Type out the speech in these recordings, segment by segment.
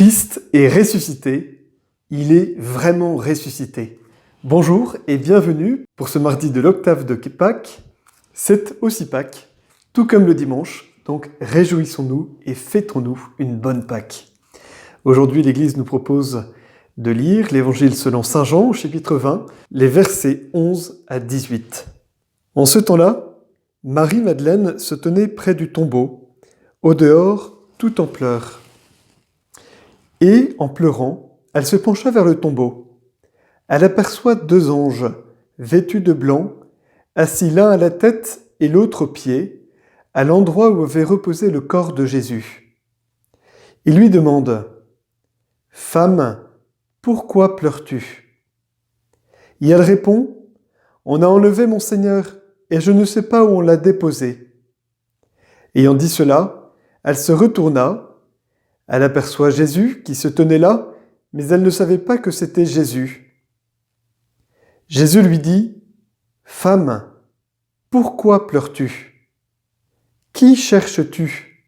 Christ est ressuscité, il est vraiment ressuscité. Bonjour et bienvenue pour ce mardi de l'octave de Pâques. C'est aussi Pâques, tout comme le dimanche, donc réjouissons-nous et fêtons-nous une bonne Pâques. Aujourd'hui, l'Église nous propose de lire l'Évangile selon Saint Jean, au chapitre 20, les versets 11 à 18. En ce temps-là, Marie-Madeleine se tenait près du tombeau, au dehors, tout en pleurs. Et, en pleurant, elle se pencha vers le tombeau. Elle aperçoit 2 anges, vêtus de blanc, assis l'un à la tête et l'autre aux pieds, à l'endroit où avait reposé le corps de Jésus. Ils lui demandent « Femme, pourquoi pleures-tu » Et elle répond « On a enlevé mon Seigneur, et je ne sais pas où on l'a déposé. » Ayant dit cela, elle se retourna. Elle aperçoit Jésus qui se tenait là, mais elle ne savait pas que c'était Jésus. Jésus lui dit « Femme, pourquoi pleures-tu ? Qui cherches-tu »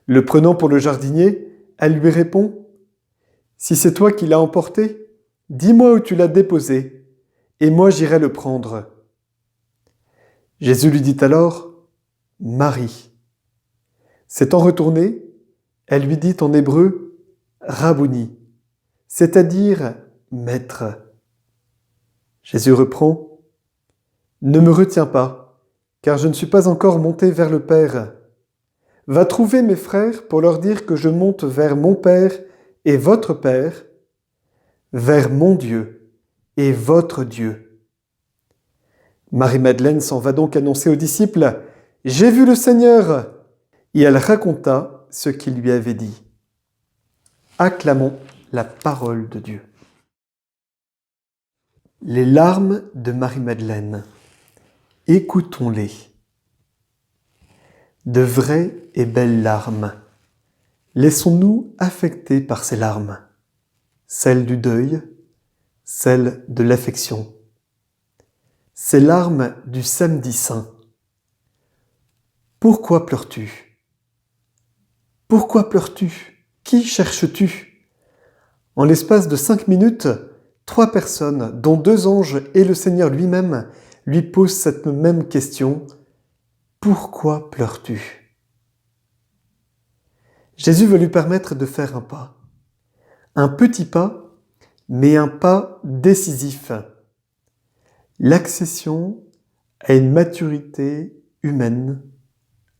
Le prenant pour le jardinier, elle lui répond « Si c'est toi qui l'as emporté, dis-moi où tu l'as déposé, et moi j'irai le prendre. » Jésus lui dit alors « Marie ». S'étant retournée, elle lui dit en hébreu « Rabouni », c'est-à-dire « Maître ». Jésus reprend « Ne me retiens pas, car je ne suis pas encore monté vers le Père. Va trouver mes frères pour leur dire que je monte vers mon Père et votre Père, vers mon Dieu et votre Dieu. » Marie-Madeleine s'en va donc annoncer aux disciples « J'ai vu le Seigneur !» Et elle raconta ce qu'il lui avait dit. Acclamons la parole de Dieu. Les larmes de Marie-Madeleine. Écoutons-les. De vraies et belles larmes. Laissons-nous affecter par ces larmes. Celles du deuil, celles de l'affection. Ces larmes du samedi saint. Pourquoi pleures-tu ? Pourquoi pleures-tu ? Qui cherches-tu ? En l'espace de 5 minutes, 3 personnes, dont 2 anges et le Seigneur lui-même, lui posent cette même question. Pourquoi pleures-tu ? Jésus veut lui permettre de faire un pas. Un petit pas, mais un pas décisif. L'accession à une maturité humaine,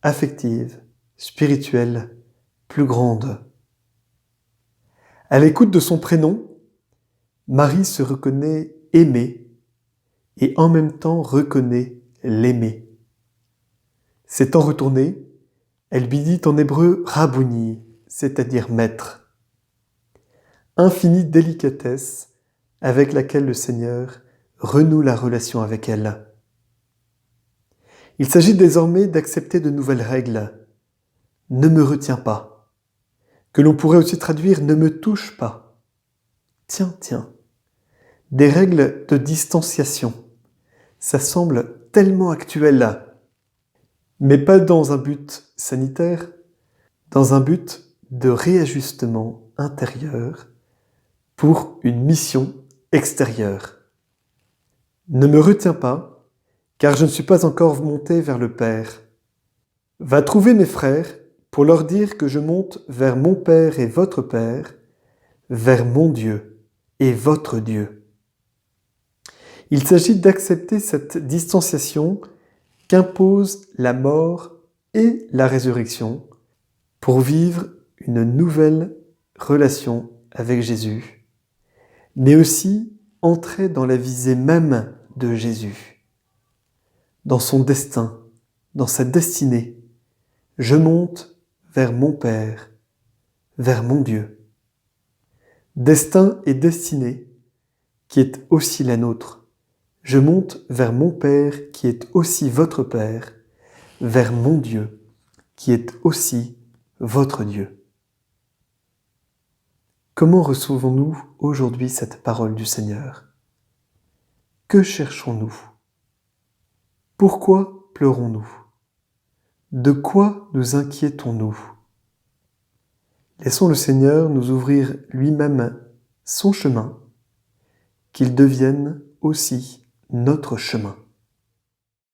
affective, spirituelle, plus grande. À l'écoute de son prénom, Marie se reconnaît aimée et en même temps reconnaît l'aimer. S'étant retournée, elle lui dit en hébreu « Rabouni », c'est-à-dire « maître ». Infinie délicatesse avec laquelle le Seigneur renoue la relation avec elle. Il s'agit désormais d'accepter de nouvelles règles. Ne me retiens pas, que l'on pourrait aussi traduire « ne me touche pas ». Tiens, des règles de distanciation. Ça semble tellement actuel, mais pas dans un but sanitaire, dans un but de réajustement intérieur pour une mission extérieure. Ne me retiens pas, car je ne suis pas encore monté vers le Père. Va trouver mes frères pour leur dire que je monte vers mon Père et votre Père, vers mon Dieu et votre Dieu. Il s'agit d'accepter cette distanciation qu'impose la mort et la résurrection pour vivre une nouvelle relation avec Jésus, mais aussi entrer dans la visée même de Jésus, dans son destin, dans sa destinée. Je monte vers mon Père, vers mon Dieu. Destin et destinée qui est aussi la nôtre. Je monte vers mon Père qui est aussi votre Père, vers mon Dieu qui est aussi votre Dieu. Comment recevons-nous aujourd'hui cette parole du Seigneur ? Que cherchons-nous ? Pourquoi pleurons-nous ? De quoi nous inquiétons-nous ? Laissons le Seigneur nous ouvrir lui-même son chemin, qu'il devienne aussi notre chemin.